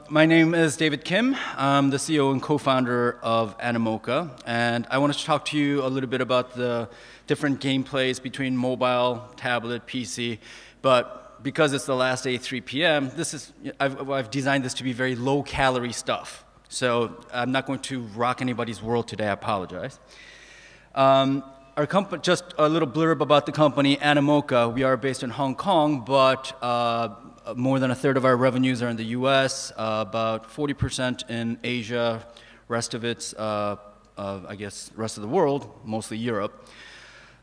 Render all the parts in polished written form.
My name is David Kim. I'm the CEO and co-founder of Animoca, and I wanted to talk to you a little bit about the different gameplays between mobile, tablet, PC, but because it's the last day, 3 p.m., I've designed this to be very low-calorie stuff. So I'm not going to rock anybody's world today, I apologize. Our company, just a little blurb about the company, Animoca. We are based in Hong Kong, but more than a third of our revenues are in the US, about 40% in Asia, rest of it's, I guess, rest of the world, mostly Europe.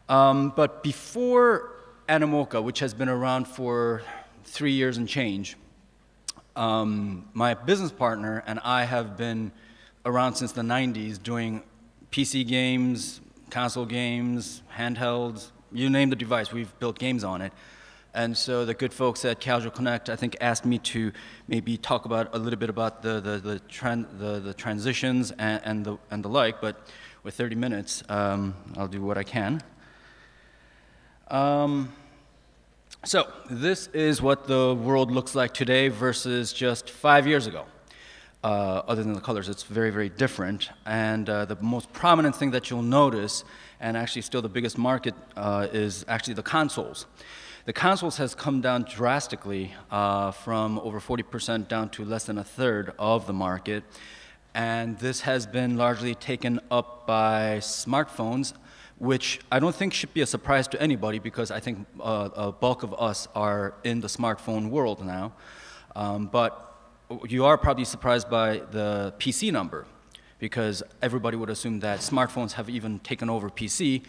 But before Animoca, which has been around for 3 years and change, my business partner and I have been around since the 90s doing PC games, console games, handhelds, you name the device, we've built games on it. And so the good folks at Casual Connect, I think, asked me to maybe talk about a little bit about the transitions and the like. But with 30 minutes, I'll do what I can. So this is what the world looks like today versus just 5 years ago. Other than the colors, it's very, very different. And the most prominent thing that you'll notice, and actually still the biggest market, is actually the consoles. The consoles has come down drastically from over 40% down to less than a third of the market. And this has been largely taken up by smartphones, which I don't think should be a surprise to anybody because I think a bulk of us are in the smartphone world now. But you are probably surprised by the PC number because everybody would assume that smartphones have even taken over PC.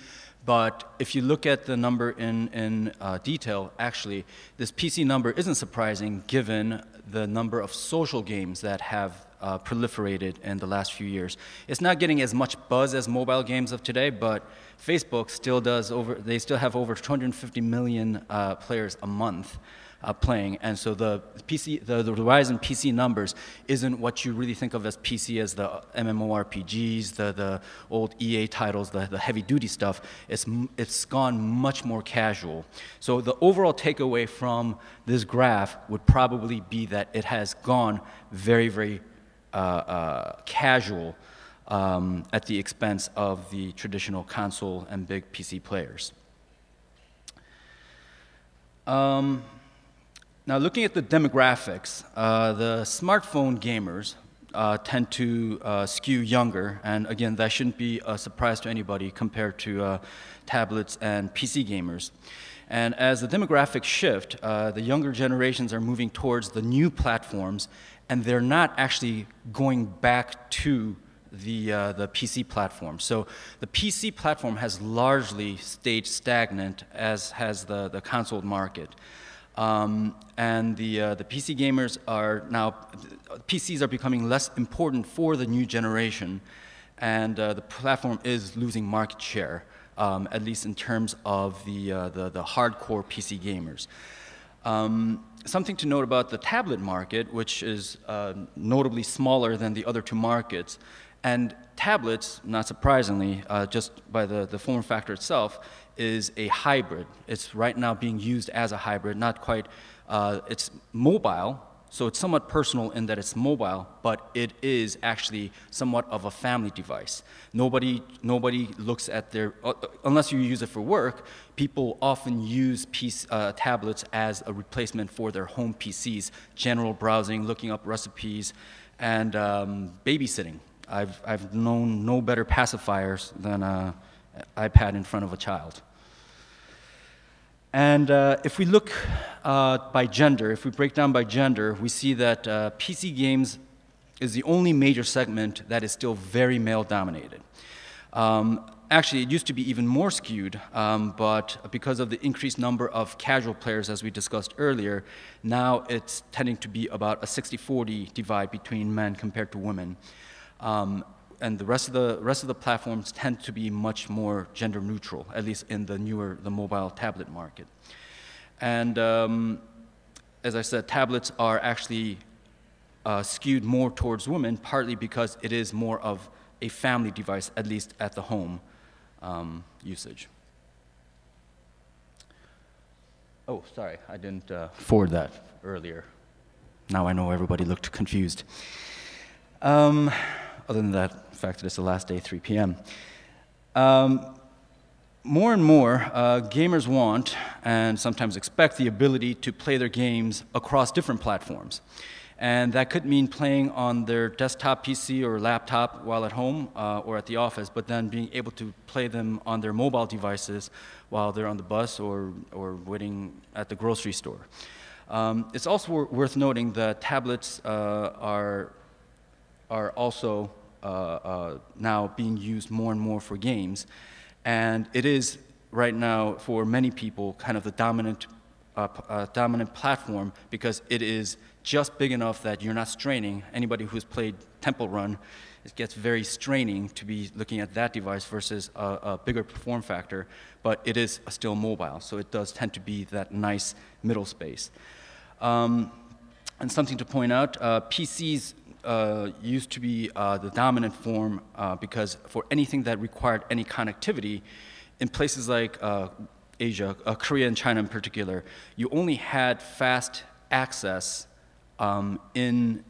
But if you look at the number in detail, actually, this PC number isn't surprising given the number of social games that have proliferated in the last few years. It's not getting as much buzz as mobile games of today, but Facebook still does they still have over 250 million players a month playing, and so the rise in PC numbers isn't what you really think of as PC as the MMORPGs, the old EA titles, the heavy-duty stuff. It's gone much more casual. So the overall takeaway from this graph would probably be that it has gone very, very casual at the expense of the traditional console and big PC players. Now, looking at the demographics, the smartphone gamers tend to skew younger, and again, that shouldn't be a surprise to anybody compared to tablets and PC gamers. And as the demographics shift, the younger generations are moving towards the new platforms, and they're not actually going back to the PC platform. So the PC platform has largely stayed stagnant, as has the console market. And the PC gamers are now, PCs are becoming less important for the new generation, and the platform is losing market share, at least in terms of the hardcore PC gamers. Something to note about the tablet market, which is notably smaller than the other two markets, and tablets, not surprisingly, just by the form factor itself, is a hybrid. It's right now being used as a hybrid, not quite, it's mobile, so it's somewhat personal in that it's mobile, but it is actually somewhat of a family device. Nobody looks at their, unless you use it for work, people often use tablets as a replacement for their home PCs, general browsing, looking up recipes, and babysitting. I've known no better pacifiers than an iPad in front of a child. And if we look by gender, if we break down by gender, we see that PC games is the only major segment that is still very male-dominated. Actually, it used to be even more skewed, but because of the increased number of casual players, as we discussed earlier, now it's tending to be about a 60-40 divide between men compared to women. And the rest of the platforms tend to be much more gender neutral, at least in the mobile tablet market. And as I said, tablets are actually skewed more towards women, partly because it is more of a family device, at least at the home usage. Oh, sorry, I didn't forward that earlier. Now I know everybody looked confused. Other than that, the fact that it's the last day, 3 p.m. More and more, gamers want and sometimes expect the ability to play their games across different platforms. And that could mean playing on their desktop PC or laptop while at home or at the office, but then being able to play them on their mobile devices while they're on the bus or waiting at the grocery store. It's also worth noting that tablets are also now being used more and more for games. And it is, right now, for many people, kind of the dominant platform because it is just big enough that you're not straining. Anybody who's played Temple Run, it gets very straining to be looking at that device versus a bigger form factor, but it is still mobile, so it does tend to be that nice middle space. And something to point out, PCs used to be the dominant form because for anything that required any connectivity, in places like Asia, Korea and China in particular, you only had fast access in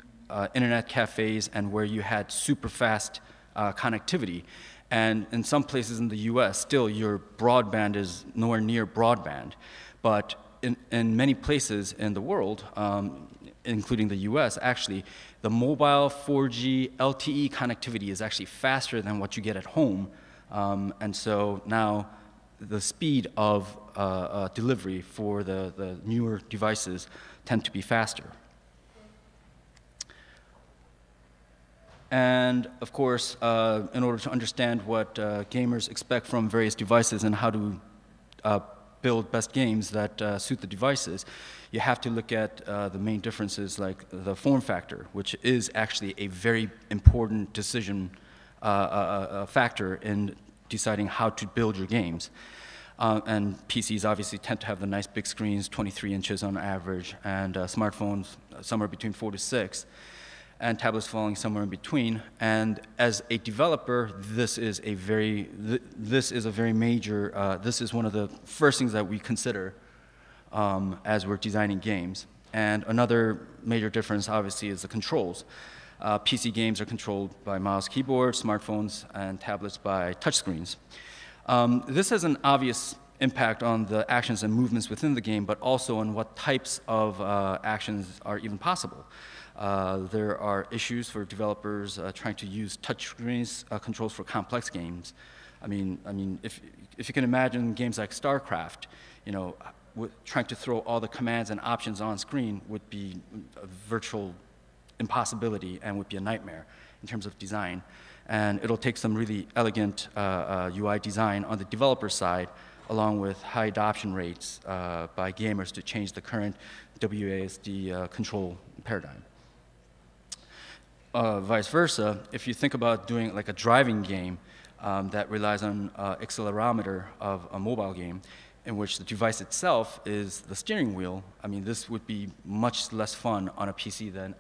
internet cafes and where you had super fast connectivity. And in some places in the US, still your broadband is nowhere near broadband. But in many places in the world, including the US, actually, the mobile 4G LTE connectivity is actually faster than what you get at home. And so now the speed of delivery for the newer devices tend to be faster. And of course, in order to understand what gamers expect from various devices and how to build best games that suit the devices, you have to look at the main differences like the form factor, which is actually a very important decision factor in deciding how to build your games. And PCs obviously tend to have the nice big screens, 23 inches on average, and smartphones somewhere between 4 to 6. And tablets falling somewhere in between. And as a developer, this is a very major, this is one of the first things that we consider as we're designing games. And another major difference, obviously, is the controls. PC games are controlled by mouse, keyboard, smartphones, and tablets by touchscreens. This has an obvious impact on the actions and movements within the game, but also on what types of actions are even possible. There are issues for developers trying to use touchscreens controls for complex games. I mean, if you can imagine games like StarCraft, you know, trying to throw all the commands and options on screen would be a virtual impossibility and would be a nightmare in terms of design. And it'll take some really elegant UI design on the developer side, along with high adoption rates by gamers to change the current WASD control paradigm. Vice versa, if you think about doing like a driving game that relies on accelerometer of a mobile game, in which the device itself is the steering wheel, I mean, this would be much less fun on a PC than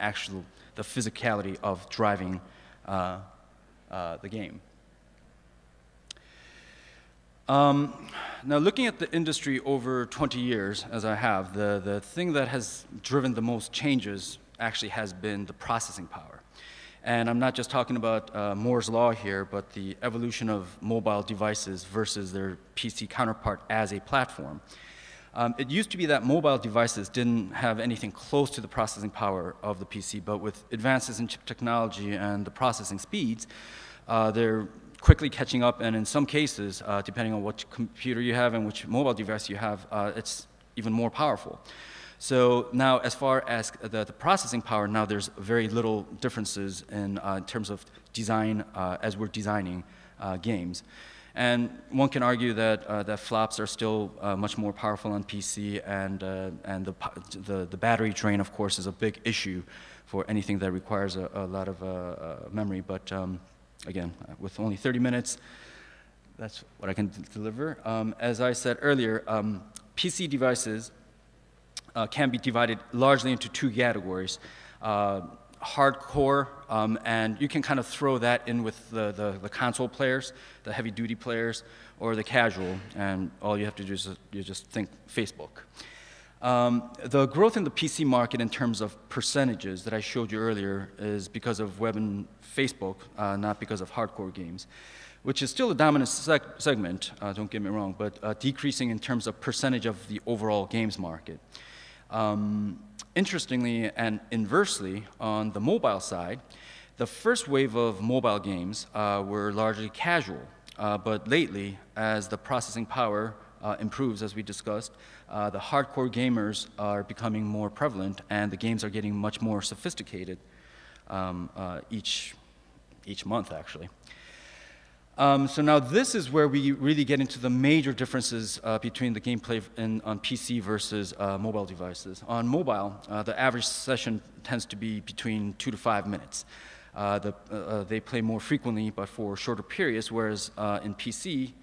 the physicality of driving the game. Now, looking at the industry over 20 years, as I have, the thing that has driven the most changes actually has been the processing power. And I'm not just talking about Moore's Law here, but the evolution of mobile devices versus their PC counterpart as a platform. It used to be that mobile devices didn't have anything close to the processing power of the PC, but with advances in chip technology and the processing speeds, they're quickly catching up, and in some cases, depending on what computer you have and which mobile device you have, it's even more powerful. So now, as far as the processing power, now there's very little differences in terms of design as we're designing games. And one can argue that that flops are still much more powerful on PC, and the battery drain, of course, is a big issue for anything that requires a lot of memory. But again, with only 30 minutes, that's what I can deliver. As I said earlier, PC devices can be divided largely into two categories. Hardcore, and you can kind of throw that in with the console players, the heavy-duty players, or the casual, and all you have to do is you just think Facebook. The growth in the PC market in terms of percentages that I showed you earlier is because of web and Facebook, not because of hardcore games, which is still a dominant segment, don't get me wrong, but decreasing in terms of percentage of the overall games market. Interestingly and inversely, on the mobile side, the first wave of mobile games were largely casual, but lately, as the processing power improves, as we discussed, the hardcore gamers are becoming more prevalent, and the games are getting much more sophisticated each month, actually. So now this is where we really get into the major differences between the gameplay on PC versus mobile devices. On mobile, the average session tends to be between 2 to 5 minutes. They play more frequently, but for shorter periods, whereas in PC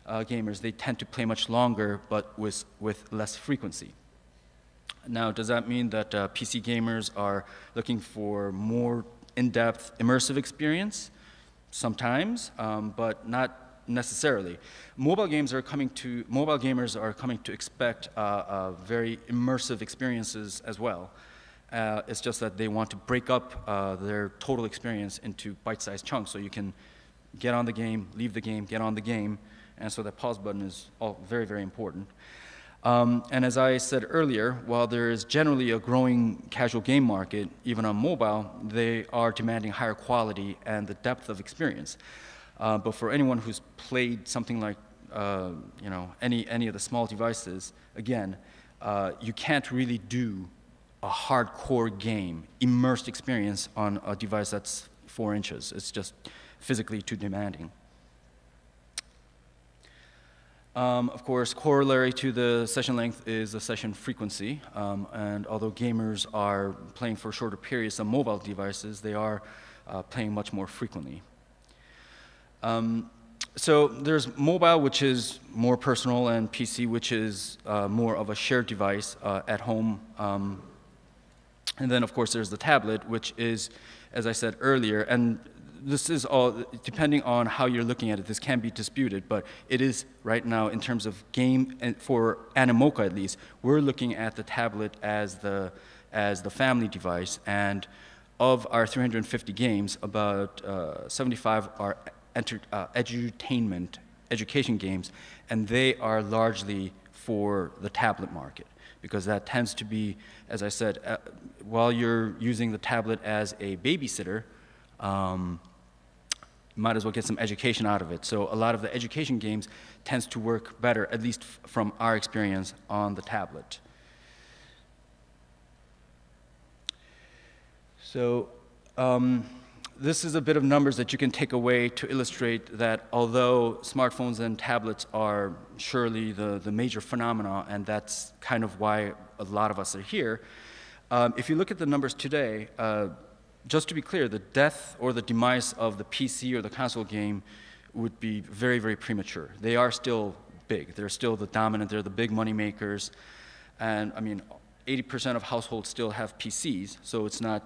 gamers, they tend to play much longer, but with less frequency. Now, does that mean that PC gamers are looking for more in-depth, immersive experience? Sometimes, but not necessarily. Mobile gamers are coming to expect very immersive experiences as well. It's just that they want to break up their total experience into bite-sized chunks, so you can get on the game, leave the game, get on the game, and so that pause button is all very, very important. And as I said earlier, while there is generally a growing casual game market, even on mobile, they are demanding higher quality and the depth of experience. But for anyone who's played something like any of the small devices, again, you can't really do a hardcore game, immersed experience on a device that's 4 inches. It's just physically too demanding. Of course, corollary to the session length is the session frequency. And although gamers are playing for shorter periods on mobile devices, they are playing much more frequently. So there's mobile, which is more personal, and PC, which is more of a shared device at home. And then, of course, there's the tablet, which is, as I said earlier, and this is all, depending on how you're looking at it, this can be disputed, but it is right now, in terms of game, and for Animoca at least, we're looking at the tablet as the family device, and of our 350 games, about 75 are edutainment, education games, and they are largely for the tablet market, because that tends to be, as I said, while you're using the tablet as a babysitter, might as well get some education out of it. So a lot of the education games tends to work better, at least from our experience, on the tablet. So this is a bit of numbers that you can take away to illustrate that although smartphones and tablets are surely the major phenomena, and that's kind of why a lot of us are here, if you look at the numbers today, just to be clear, the death or the demise of the PC or the console game would be very, very premature. They are still big. They're still the dominant. They're the big money makers. And I mean, 80% of households still have PCs, so it's not,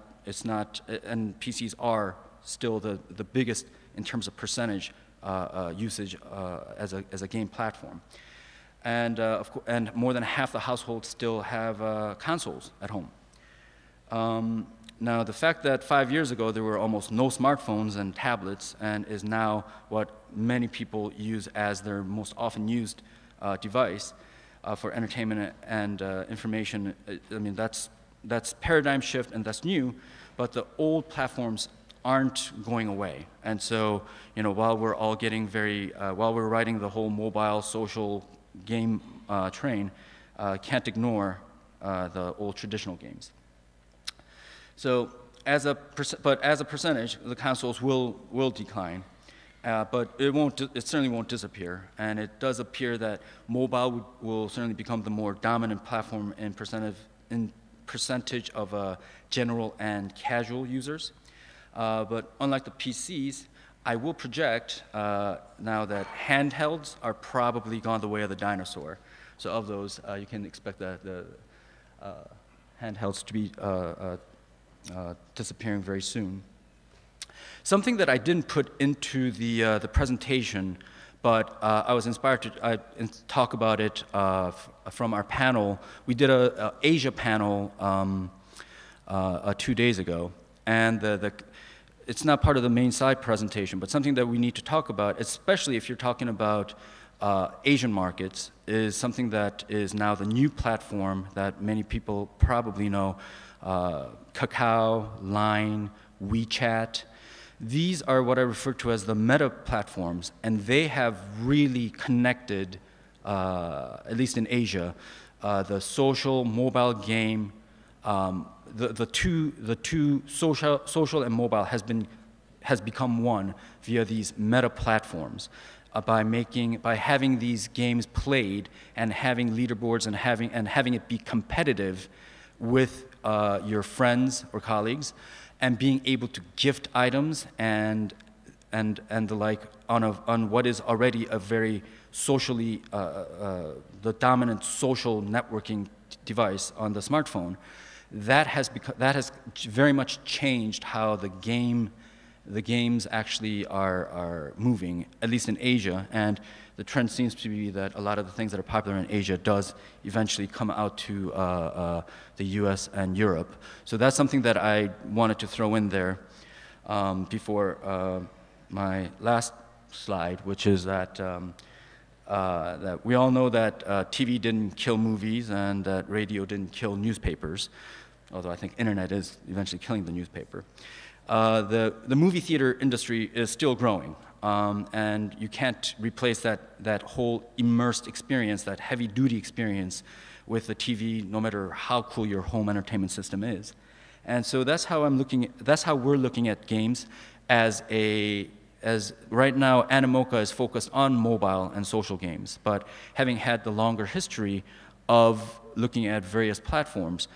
and PCs are still the biggest in terms of percentage usage as a game platform. And more than half the households still have consoles at home. Now, the fact that 5 years ago there were almost no smartphones and tablets, and is now what many people use as their most often used device for entertainment and information, I mean, that's paradigm shift, and that's new, but the old platforms aren't going away. And so, you know, while we're all getting while we're riding the whole mobile social game train, can't ignore the old traditional games. So, as a percentage, the consoles will decline, but it certainly won't disappear. And it does appear that mobile will certainly become the more dominant platform in percentage of general and casual users. But unlike the PCs, I will project now that handhelds are probably gone the way of the dinosaur. So of those, you can expect the handhelds to be disappearing very soon. Something that I didn't put into the presentation, But I was inspired to talk about it from our panel. We did a Asia panel 2 days ago, and it's not part of the main slide presentation, but something that we need to talk about, especially if you're talking about Asian markets, is something that is now the new platform that many people probably know. Kakao, Line, WeChat. These are what I refer to as the meta platforms, and they have really connected, at least in Asia, the social mobile game. The two social and mobile has become one via these meta platforms. By having these games played and having leaderboards and having it be competitive with your friends or colleagues, and being able to gift items and the like on what is already a very socially the dominant social networking device on the smartphone, that has very much changed how the games actually are moving, at least in Asia. And the trend seems to be that a lot of the things that are popular in Asia does eventually come out to the US and Europe. So that's something that I wanted to throw in there before my last slide, which is that we all know that TV didn't kill movies and that radio didn't kill newspapers, although I think internet is eventually killing the newspaper. The movie theater industry is still growing, and you can't replace that whole immersed experience, that heavy-duty experience with the TV, no matter how cool your home entertainment system is. And so that's how we're looking at games as right now Animoca is focused on mobile and social games, but having had the longer history of looking at various platforms,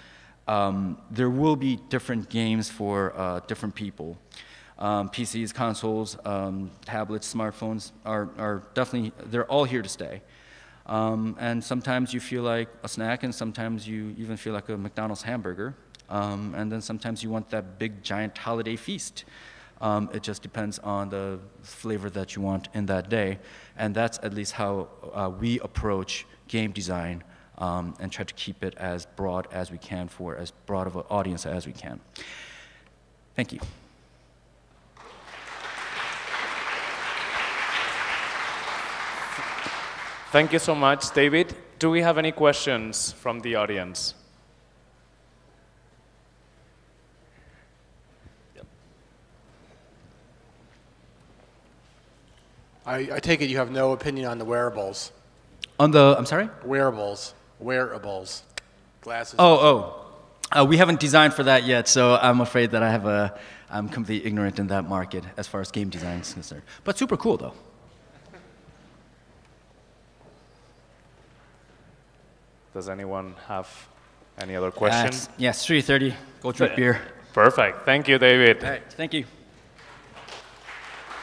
there will be different games for different people. PCs, consoles, tablets, smartphones are definitely, they're all here to stay. And sometimes you feel like a snack, and sometimes you even feel like a McDonald's hamburger. And then sometimes you want that big giant holiday feast. It just depends on the flavor that you want in that day. And that's at least how we approach game design, and try to keep it as broad as we can for as broad of an audience as we can. Thank you. Thank you so much, David. Do we have any questions from the audience? I take it you have no opinion on the wearables. On the, I'm sorry? Wearables. Glasses. We haven't designed for that yet, so I'm afraid that I'm completely ignorant in that market as far as game design is concerned. But super cool, though. Does anyone have any other questions? Yes, 3:30. Go drink beer. Perfect. Thank you, David. All right, thank you.